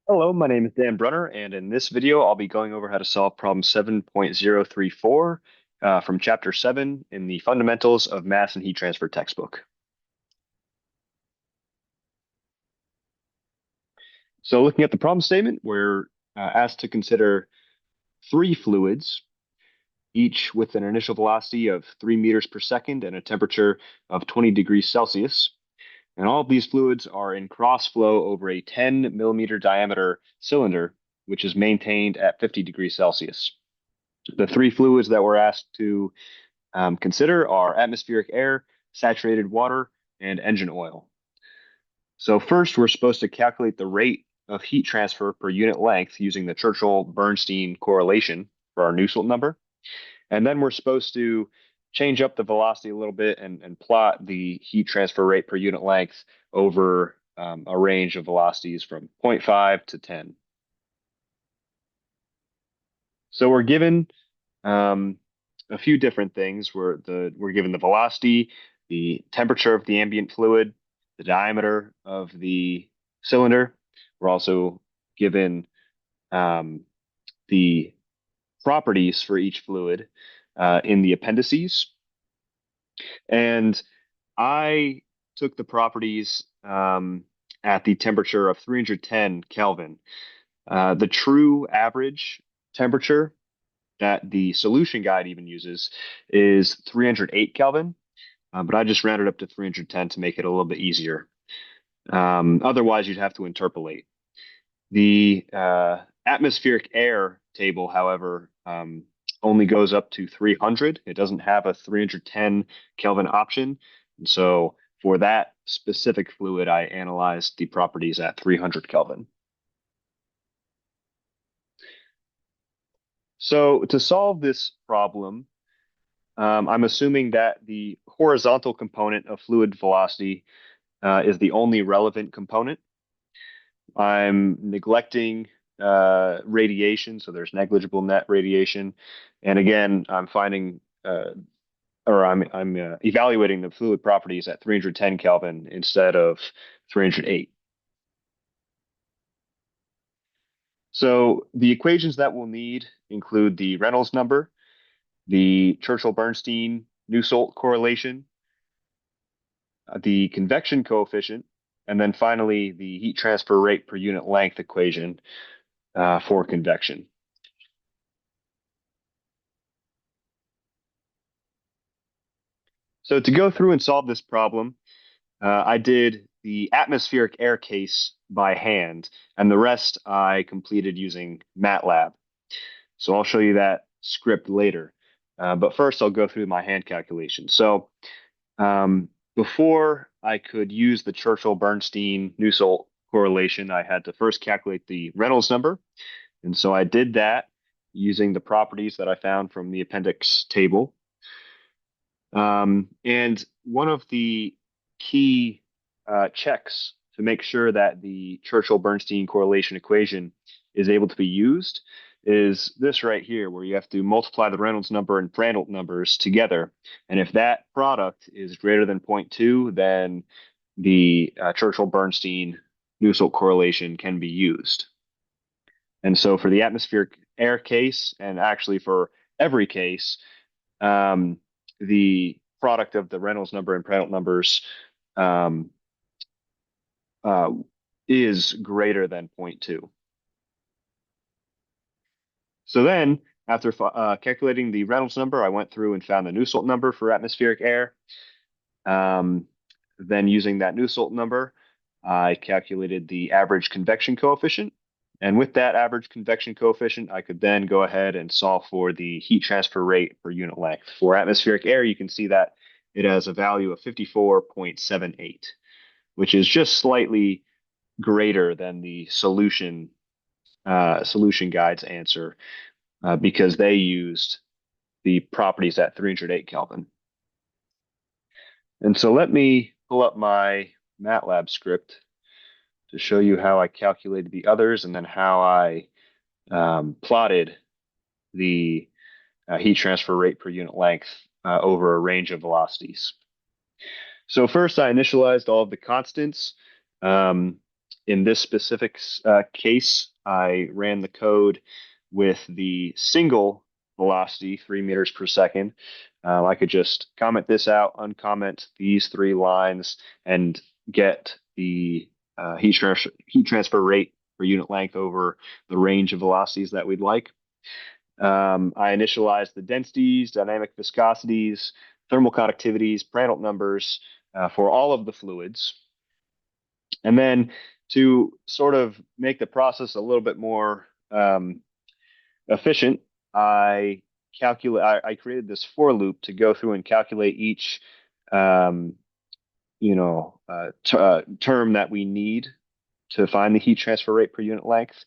Hello, my name is Dan Brunner, and in this video, I'll be going over how to solve problem 7.034 from Chapter 7 in the Fundamentals of Mass and Heat Transfer textbook. So looking at the problem statement, we're asked to consider three fluids, each with an initial velocity of 3 meters per second and a temperature of 20 degrees Celsius. And all of these fluids are in cross flow over a 10 millimeter diameter cylinder, which is maintained at 50 degrees Celsius. The three fluids that we're asked to consider are atmospheric air, saturated water, and engine oil. So first, we're supposed to calculate the rate of heat transfer per unit length using the Churchill-Bernstein correlation for our Nusselt number. And then we're supposed to change up the velocity a little bit and plot the heat transfer rate per unit length over a range of velocities from zero point 0.5 to 10. So we're given um, a few different things. We're given the velocity, the temperature of the ambient fluid, the diameter of the cylinder. We're also given um, the properties for each fluid in the appendices. And I took the properties at the temperature of 310 Kelvin. The true average temperature that the solution guide even uses is 308 Kelvin, but I just rounded up to 310 to make it a little bit easier. Otherwise, you'd have to interpolate. The atmospheric air table, however, only goes up to 300. It doesn't have a 310 Kelvin option. And so for that specific fluid, I analyzed the properties at 300 Kelvin. So to solve this problem, I'm assuming that the horizontal component of fluid velocity is the only relevant component. I'm neglecting radiation, so there's negligible net radiation. And again, I'm finding or I'm evaluating the fluid properties at 310 Kelvin instead of 308. So the equations that we'll need include the Reynolds number, the Churchill-Bernstein-Nusselt correlation, the convection coefficient, and then finally the heat transfer rate per unit length equation for convection. So to go through and solve this problem, I did the atmospheric air case by hand, and the rest I completed using MATLAB. So I'll show you that script later. But first, I'll go through my hand calculation. So before I could use the Churchill-Bernstein-Nusselt correlation, I had to first calculate the Reynolds number. And so I did that using the properties that I found from the appendix table. And one of the key checks to make sure that the Churchill-Bernstein correlation equation is able to be used is this right here, where you have to multiply the Reynolds number and Prandtl numbers together. And if that product is greater than 0.2, then the Churchill-Bernstein-Nusselt correlation can be used. And so for the atmospheric air case, and actually for every case, um, the product of the Reynolds number and Prandtl numbers um, uh, is greater than 0.2. So then, after calculating the Reynolds number, I went through and found the Nusselt number for atmospheric air. Um, then, using that Nusselt number, I calculated the average convection coefficient. And with that average convection coefficient, I could then go ahead and solve for the heat transfer rate per unit length. For atmospheric air, you can see that it has a value of 54.78, which is just slightly greater than the solution guide's answer because they used the properties at 308 Kelvin. And so let me pull up my MATLAB script to show you how I calculated the others and then how I plotted the heat transfer rate per unit length over a range of velocities. So first, I initialized all of the constants. Um, In this specific case, I ran the code with the single velocity, 3 meters per second. I could just comment this out, uncomment these three lines, and get the heat transfer rate per unit length over the range of velocities that we'd like. I initialized the densities, dynamic viscosities, thermal conductivities, Prandtl numbers for all of the fluids. And then to sort of make the process a little bit more efficient, I created this for loop to go through and calculate each um, term that we need to find the heat transfer rate per unit length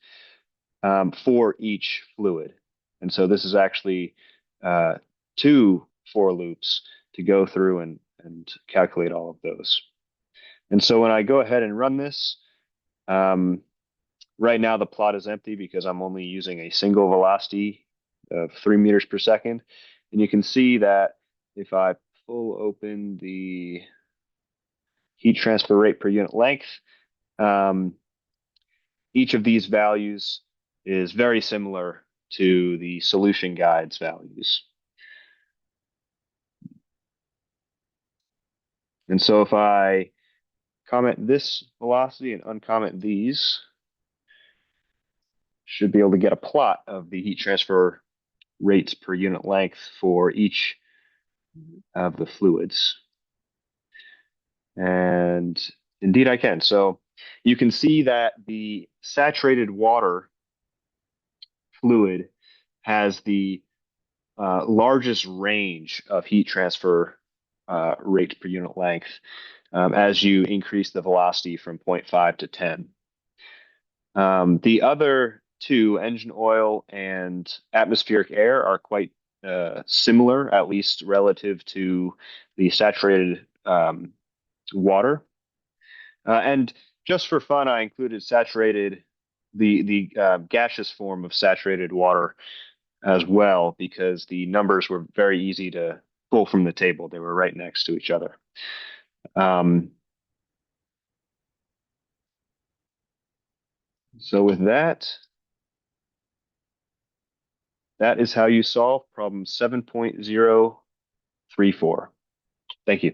for each fluid. And so this is actually uh, two for loops to go through and calculate all of those. And so when I go ahead and run this, um, right now the plot is empty because I'm only using a single velocity of 3 meters per second. And you can see that if I pull open the heat transfer rate per unit length, um, each of these values is very similar to the solution guide's values. And so if I comment this velocity and uncomment these, should be able to get a plot of the heat transfer rates per unit length for each of the fluids. And indeed I can. So you can see that the saturated water fluid has the largest range of heat transfer rate per unit length as you increase the velocity from 0.5 to 10. The other two, engine oil and atmospheric air, are quite similar, at least relative to the saturated water. And just for fun, I included the gaseous form of saturated water as well, because the numbers were very easy to pull from the table. They were right next to each other. Um, so with that, that is how you solve problem 7.034. Thank you.